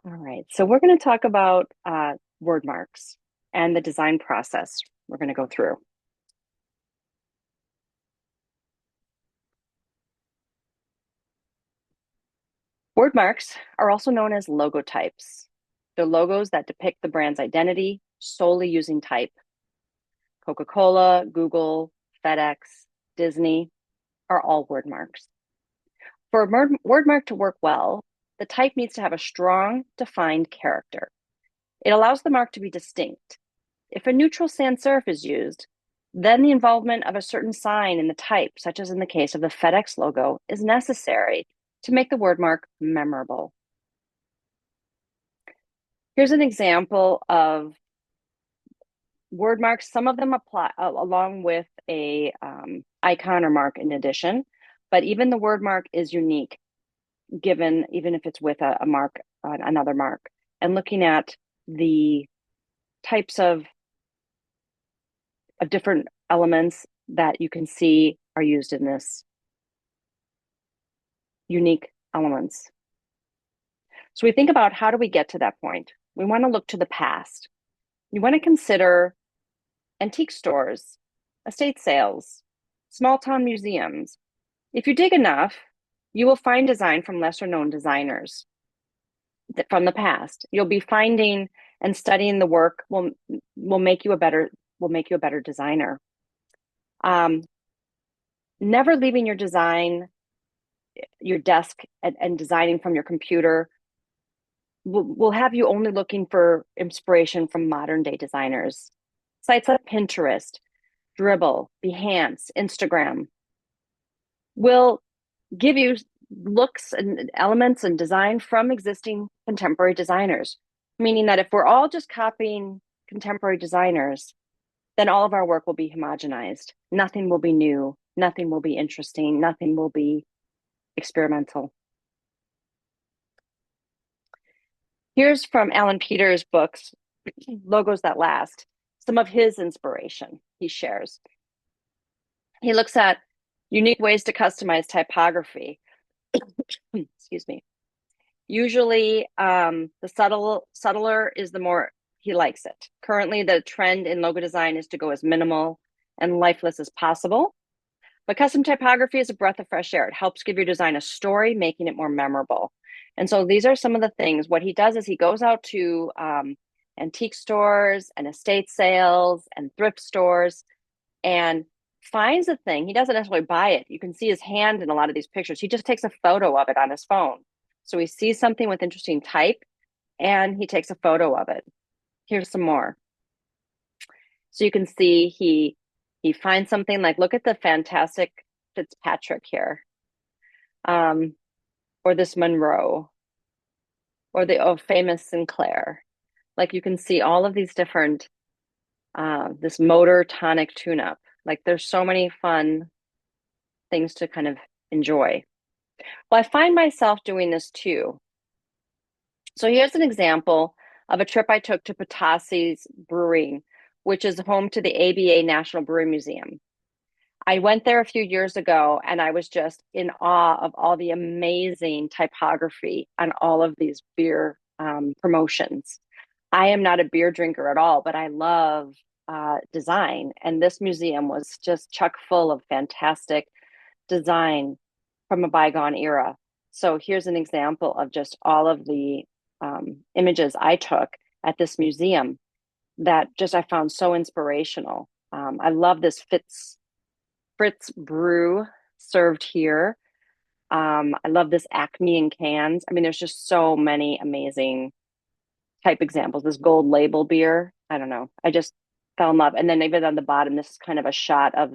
All right, so we're going to talk about word marks and the design process we're going to go through. Word marks are also known as logotypes. They're logos that depict the brand's identity solely using type. Coca-Cola, Google, FedEx, Disney are all word marks. For a word mark to work well, the type needs to have a strong, defined character. It allows the mark to be distinct. If a neutral sans serif is used, then the involvement of a certain sign in the type, such as in the case of the FedEx logo, is necessary to make the word mark memorable. Here's an example of word marks. Some of them apply along with a icon or mark in addition, but even the word mark is unique, given even if it's with a mark, another mark. And looking at the types of different elements that you can see are used in this unique elements. So we think about how do we get to that point? We want to look to the past. You want to consider antique stores, estate sales, small town museums. If you dig enough, you will find design from lesser known designers from the past. You'll be finding and studying the work will make you a better designer. Never leaving your desk and designing from your computer will have you only looking for inspiration from modern day designers. Sites like Pinterest, Dribbble, Behance, Instagram will give you looks and elements and design from existing contemporary designers, meaning that if we're all just copying contemporary designers, then all of our work will be homogenized. Nothing will be new, nothing will be interesting, nothing will be experimental. Here's from Alan Peters' books, Logos That Last, some of his inspiration he shares. He looks at unique ways to customize typography. Excuse me. Usually, the subtler is the more he likes it. Currently, the trend in logo design is to go as minimal and lifeless as possible. But custom typography is a breath of fresh air. It helps give your design a story, making it more memorable. And so these are some of the things. What he does is he goes out to antique stores and estate sales and thrift stores and finds a thing. He doesn't necessarily buy it. You can see his hand in a lot of these pictures. He just takes a photo of it on his phone. So he sees something with interesting type and he takes a photo of it. Here's some more. So you can see he finds something like, look at the fantastic Fitzpatrick here, or this Monroe, or the famous Sinclair. Like you can see all of these different, this motor tonic tune-up. Like there's so many fun things to kind of enjoy. Well, I find myself doing this too. So here's an example of a trip I took to Petoskey's Brewing, which is home to the ABA National Brewing Museum. I went there a few years ago and I was just in awe of all the amazing typography on all of these beer promotions. I am not a beer drinker at all, but I love design. And this museum was just chock full of fantastic design from a bygone era. So here's an example of just all of the images I took at this museum that just I found so inspirational. I love this Fritz brew served here. I love this Acme in cans. I mean, there's just so many amazing type examples. This gold label beer, I don't know. I just fell in love. And then even on the bottom, this is kind of a shot of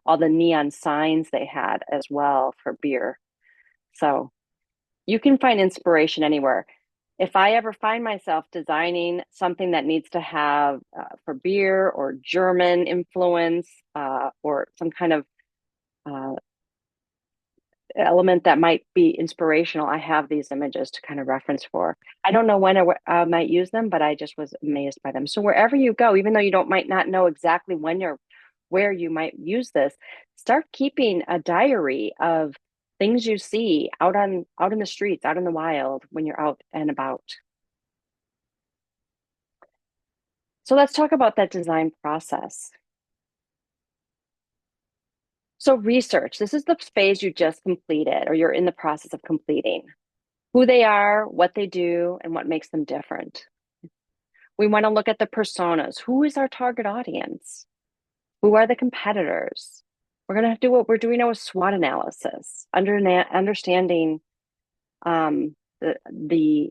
all the neon signs they had as well for beer. So you can find inspiration anywhere. If I ever find myself designing something that needs to have for beer or German influence or some kind of element that might be inspirational, I have these images to kind of reference for. I don't know when I might use them, but I just was amazed by them. So wherever you go, even though you might not know exactly where you might use this, start keeping a diary of things you see out in the streets, out in the wild when you're out and about. So let's talk about that design process. So research, this is the phase you just completed or you're in the process of completing. Who they are, what they do, and what makes them different. We want to look at the personas. Who is our target audience? Who are the competitors? We're going to do what we're doing now with SWOT analysis, understanding um, the, the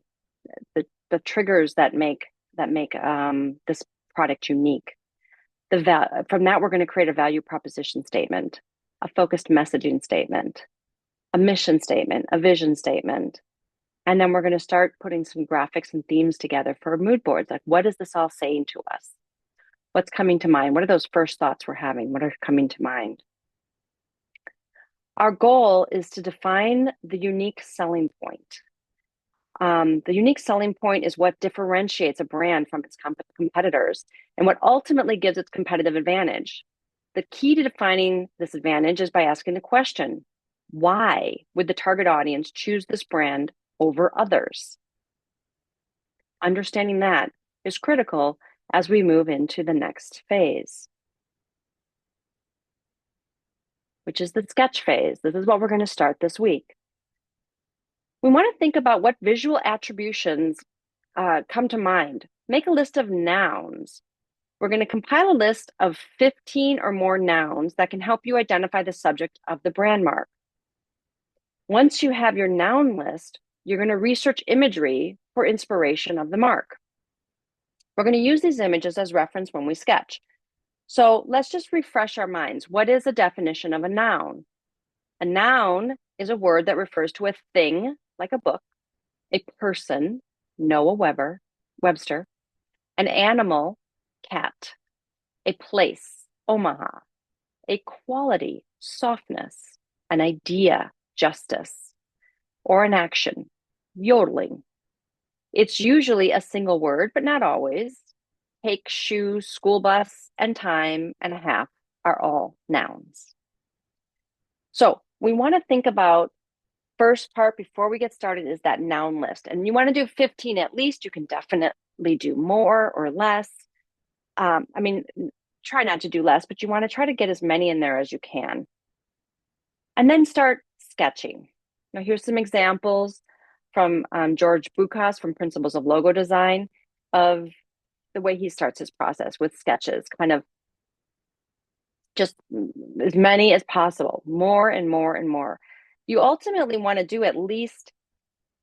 the triggers that make this product unique. From that, we're going to create a value proposition statement, a focused messaging statement, a mission statement, a vision statement. And then we're going to start putting some graphics and themes together for mood boards. Like, what is this all saying to us? What's coming to mind? What are those first thoughts we're having? What are coming to mind? Our goal is to define the unique selling point. The unique selling point is what differentiates a brand from its competitors and what ultimately gives its competitive advantage. The key to defining this advantage is by asking the question, why would the target audience choose this brand over others? Understanding that is critical as we move into the next phase, which is the sketch phase. This is what we're going to start this week. We want to think about what visual attributions come to mind. Make a list of nouns. We're going to compile a list of 15 or more nouns that can help you identify the subject of the brand mark. Once you have your noun list, you're going to research imagery for inspiration of the mark. We're going to use these images as reference when we sketch. So let's just refresh our minds. What is a definition of a noun? A noun is a word that refers to a thing, like a book, a person, Noah Webster, an animal, cat, a place, Omaha, a quality, softness, an idea, justice, or an action, yodeling. It's usually a single word, but not always. Cake, shoe, school bus, and time and a half are all nouns. So we want to think about first part before we get started is that noun list. And you want to do 15 at least. You can definitely do more or less. I mean, try not to do less, but you want to try to get as many in there as you can. And then start sketching. Now, here's some examples from George Bukas from Principles of Logo Design of the way he starts his process with sketches, kind of just as many as possible, more and more and more. You ultimately want to do at least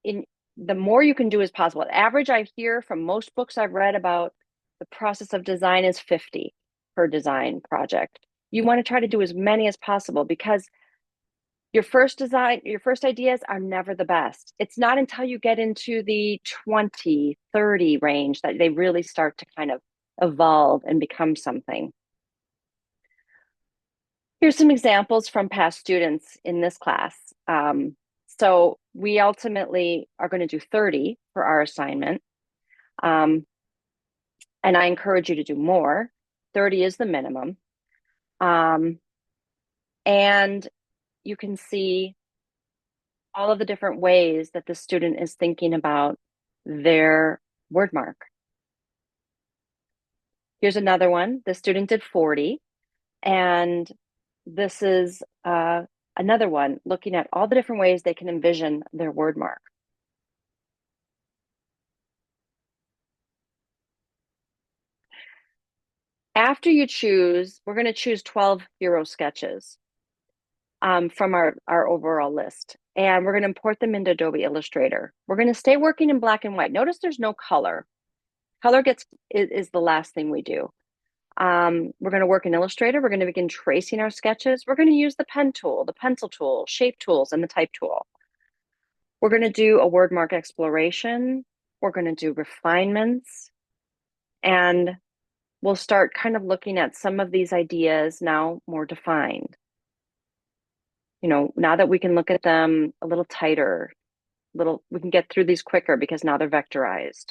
in the more you can do as possible. The average I hear from most books I've read about the process of design is 50 per design project. You want to try to do as many as possible because your first ideas are never the best. It's not until you get into the 20, 30 range that they really start to kind of evolve and become something. Here's some examples from past students in this class. So we ultimately are going to do 30 for our assignment. And I encourage you to do more. 30 is the minimum. And you can see all of the different ways that the student is thinking about their word mark. Here's another one. The student did 40. And this is another one looking at all the different ways they can envision their word mark. After you choose, we're going to choose 12 hero sketches from our overall list. And we're going to import them into Adobe Illustrator. We're going to stay working in black and white. Notice there's no color. Color is the last thing we do. We're going to work in Illustrator. We're going to begin tracing our sketches. We're going to use the pen tool, the pencil tool, shape tools, and the type tool. We're going to do a word mark exploration. We're going to do refinements. And we'll start kind of looking at some of these ideas now more defined. You know, now that we can look at them a little tighter, we can get through these quicker because now they're vectorized.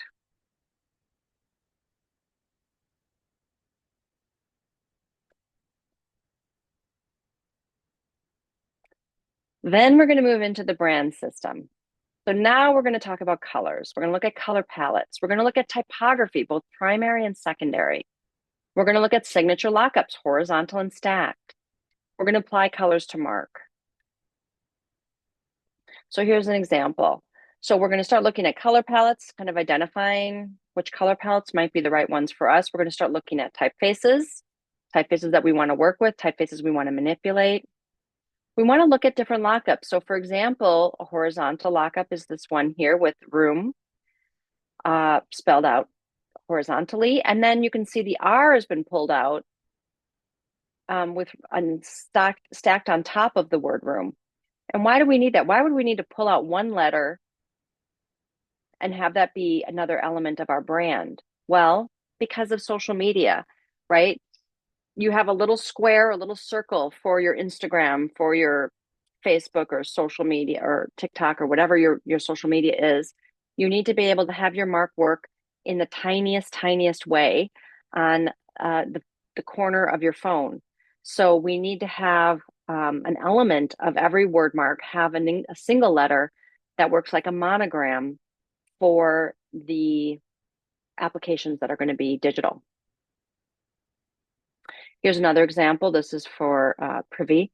Then we're going to move into the brand system. So now we're going to talk about colors. We're going to look at color palettes. We're going to look at typography, both primary and secondary. We're going to look at signature lockups, horizontal and stacked. We're going to apply colors to mark. So here's an example. So we're going to start looking at color palettes, kind of identifying which color palettes might be the right ones for us. We're going to start looking at typefaces that we want to work with, typefaces we want to manipulate. We want to look at different lockups. So for example, a horizontal lockup is this one here with room spelled out horizontally. And then you can see the R has been pulled out with stacked on top of the word room. And why do we need that? Why would we need to pull out one letter and have that be another element of our brand? Well, because of social media, right? You have a little square, a little circle for your Instagram, for your Facebook or social media or TikTok or whatever your social media is. You need to be able to have your mark work in the tiniest way on the corner of your phone. So we need to have an element of every word mark have a single letter that works like a monogram for the applications that are going to be digital. Here's another example. This is for Privy.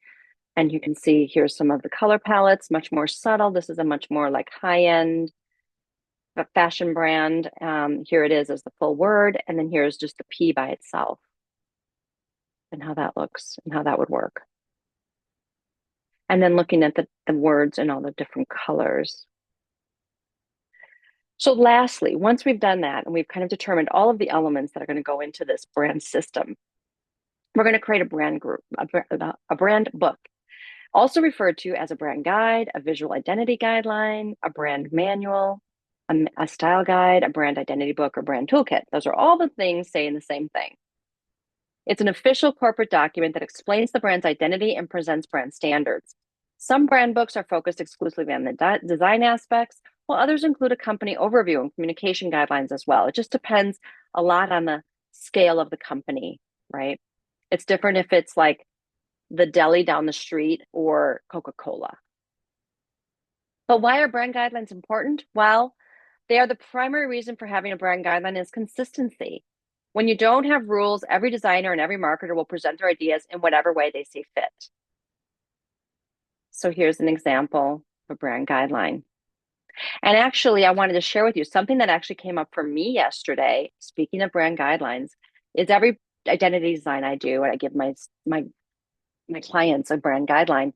And you can see here's some of the color palettes, much more subtle. This is a much more like high-end fashion brand. Here it is as the full word. And then here's just the P by itself and how that looks and how that would work. And then looking at the words and all the different colors. So lastly, once we've done that and we've kind of determined all of the elements that are going to go into this brand system, we're going to create a brand group, a brand book, also referred to as a brand guide, a visual identity guideline, a brand manual, a style guide, a brand identity book, or brand toolkit. Those are all the things saying the same thing. It's an official corporate document that explains the brand's identity and presents brand standards. Some brand books are focused exclusively on the design aspects, while others include a company overview and communication guidelines as well. It just depends a lot on the scale of the company, right? It's different if it's like the deli down the street or Coca-Cola. But why are brand guidelines important? Well, they are the primary reason for having a brand guideline is consistency. When you don't have rules, every designer and every marketer will present their ideas in whatever way they see fit. So here's an example of a brand guideline. And actually, I wanted to share with you something that actually came up for me yesterday. Speaking of brand guidelines, is every identity design I do, and I give my clients a brand guideline.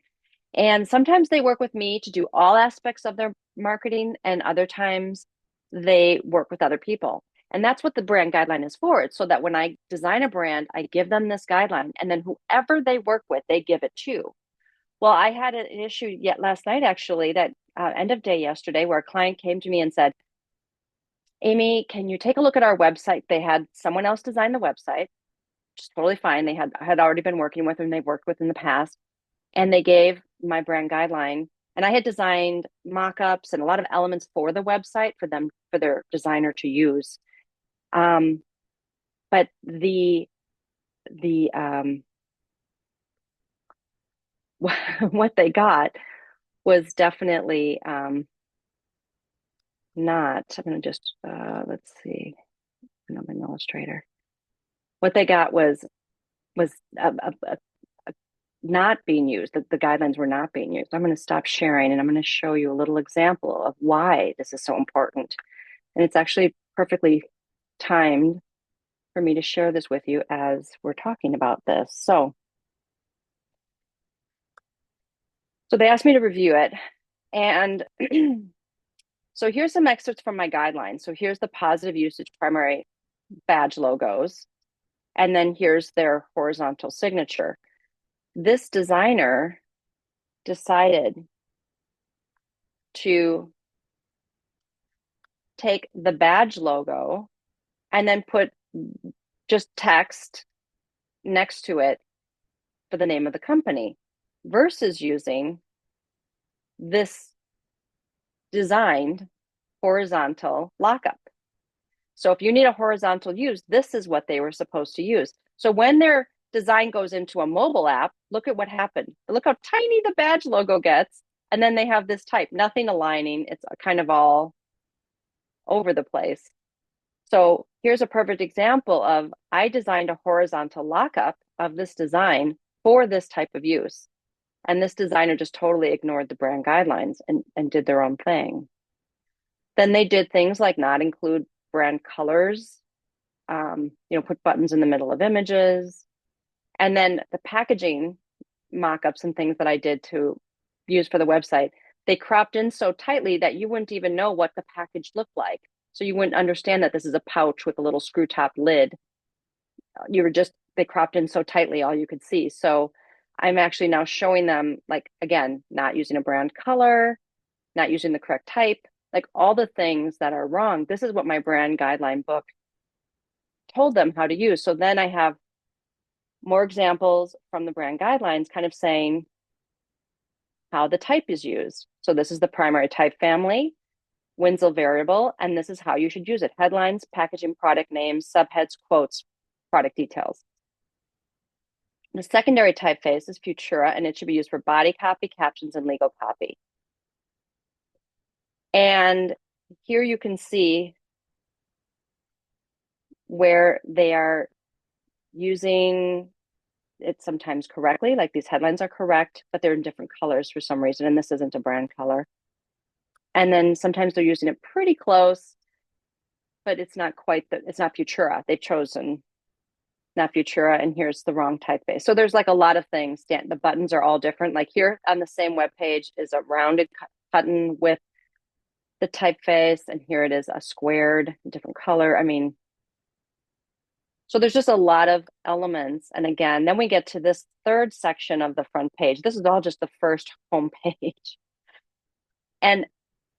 And sometimes they work with me to do all aspects of their marketing, and other times they work with other people. And that's what the brand guideline is for. It's so that when I design a brand, I give them this guideline, and then whoever they work with, they give it to. Well, I had an issue yet last night, actually, that end of day yesterday, where a client came to me and said, Amy, can you take a look at our website? They had someone else design the website, which is totally fine. They had already been working with them. They've worked with in the past. And they gave my brand guideline. And I had designed mock-ups and a lot of elements for the website for their designer to use. But what they got was definitely not. I'm going to just let's see. I'm an illustrator. What they got was not being used. The guidelines were not being used. I'm going to stop sharing and I'm going to show you a little example of why this is so important. And it's actually perfectly timed for me to share this with you as we're talking about this. So they asked me to review it. And so here's some excerpts from my guidelines. So here's the positive usage primary badge logos. And then here's their horizontal signature. This designer decided to take the badge logo and then put just text next to it for the name of the company versus using this designed horizontal lockup. So if you need a horizontal use, this is what they were supposed to use. So when their design goes into a mobile app, look at what happened. Look how tiny the badge logo gets. And then they have this type, nothing aligning. It's kind of all over the place. So here's a perfect example of I designed a horizontal lockup of this design for this type of use. And this designer just totally ignored the brand guidelines and did their own thing. Then they did things like not include brand colors, put buttons in the middle of images. And then the packaging mock-ups and things that I did to use for the website, they cropped in so tightly that you wouldn't even know what the package looked like. So you wouldn't understand that this is a pouch with a little screw top lid. They cropped in so tightly, all you could see. So I'm actually now showing them, like, again, not using a brand color, not using the correct type, like all the things that are wrong. This is what my brand guideline book told them how to use. So then I have more examples from the brand guidelines kind of saying how the type is used. So this is the primary type family, Winslow variable, and this is how you should use it. Headlines, packaging, product names, subheads, quotes, product details. The secondary typeface is Futura, and it should be used for body copy, captions, and legal copy. And here you can see where they are using it sometimes correctly, like these headlines are correct, but they're in different colors for some reason, and this isn't a brand color. And then sometimes they're using it pretty close, but it's not it's not Futura. They've chosen not Futura, and here's the wrong typeface. So there's like a lot of things. The buttons are all different. Like here on the same web page is a rounded button with the typeface, and here it is a squared, different color. I mean, so there's just a lot of elements. And again, then we get to this third section of the front page. This is all just the first home page. And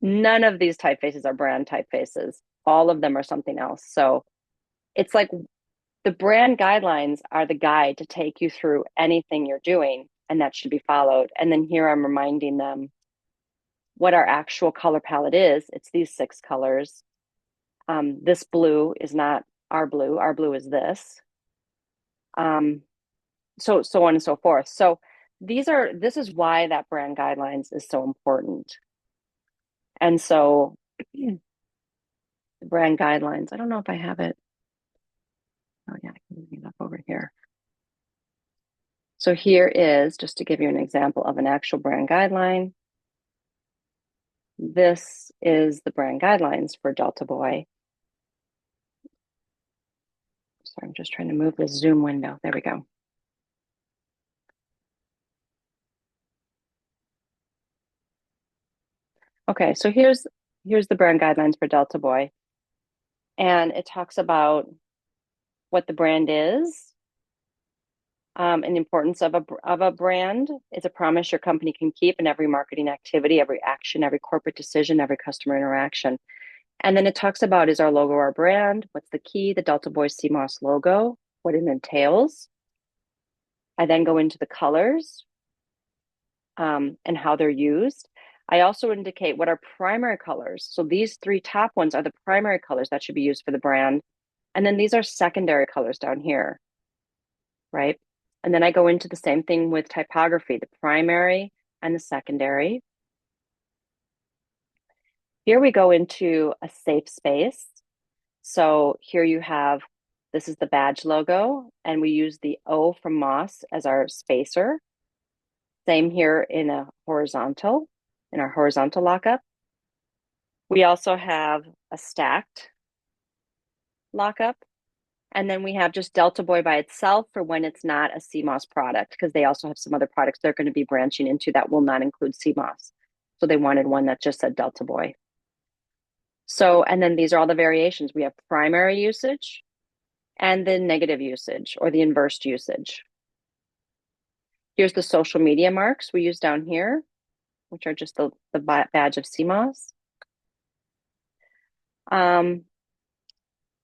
none of these typefaces are brand typefaces. All of them are something else. So it's like the brand guidelines are the guide to take you through anything you're doing, and that should be followed. And then here I'm reminding them what our actual color palette is. It's these 6 colors. This blue is not our blue. Our blue is this. So on and so forth. So this is why that brand guidelines is so important. And so the brand guidelines, I don't know if I have it. Oh yeah, I can bring it up over here. So here is, just to give you an example of an actual brand guideline. This is the brand guidelines for Delta Boy. Sorry, I'm just trying to move this Zoom window. There we go. Okay, so here's the brand guidelines for Delta Boy. And it talks about what the brand is, and the importance of a brand. It's a promise your company can keep in every marketing activity, every action, every corporate decision, every customer interaction. And then it talks about, is our logo our brand? What's the key? The Delta Boy CMOS logo, what it entails. I then go into the colors, and how they're used. I also indicate what are primary colors. So these 3 top ones are the primary colors that should be used for the brand. And then these are secondary colors down here, right? And then I go into the same thing with typography, the primary and the secondary. Here we go into a safe space. So here you have, this is the badge logo, and we use the O from Moss as our spacer. Same here in our horizontal lockup. We also have a stacked lockup. And then we have just Delta Boy by itself for when it's not a CMOS product, because they also have some other products they're going to be branching into that will not include CMOS. So they wanted one that just said Delta Boy. So, and then these are all the variations. We have primary usage and the negative usage or the inversed usage. Here's the social media marks we use down here, which are just the badge of CMOS.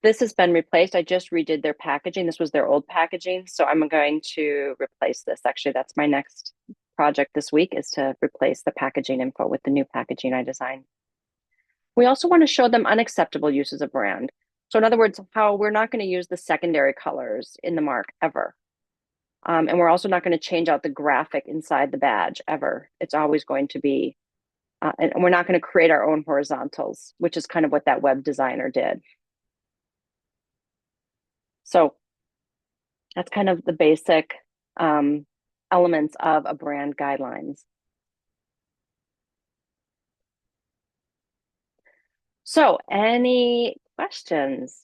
This has been replaced. I just redid their packaging. This was their old packaging. So I'm going to replace this. Actually, that's my next project this week, is to replace the packaging info with the new packaging I designed. We also want to show them unacceptable uses of brand. So in other words, how we're not going to use the secondary colors in the mark ever. And we're also not going to change out the graphic inside the badge ever. It's always going to be and we're not going to create our own horizontals, which is kind of what that web designer did. So that's kind of the basic um, elements of a brand guidelines. So, any questions?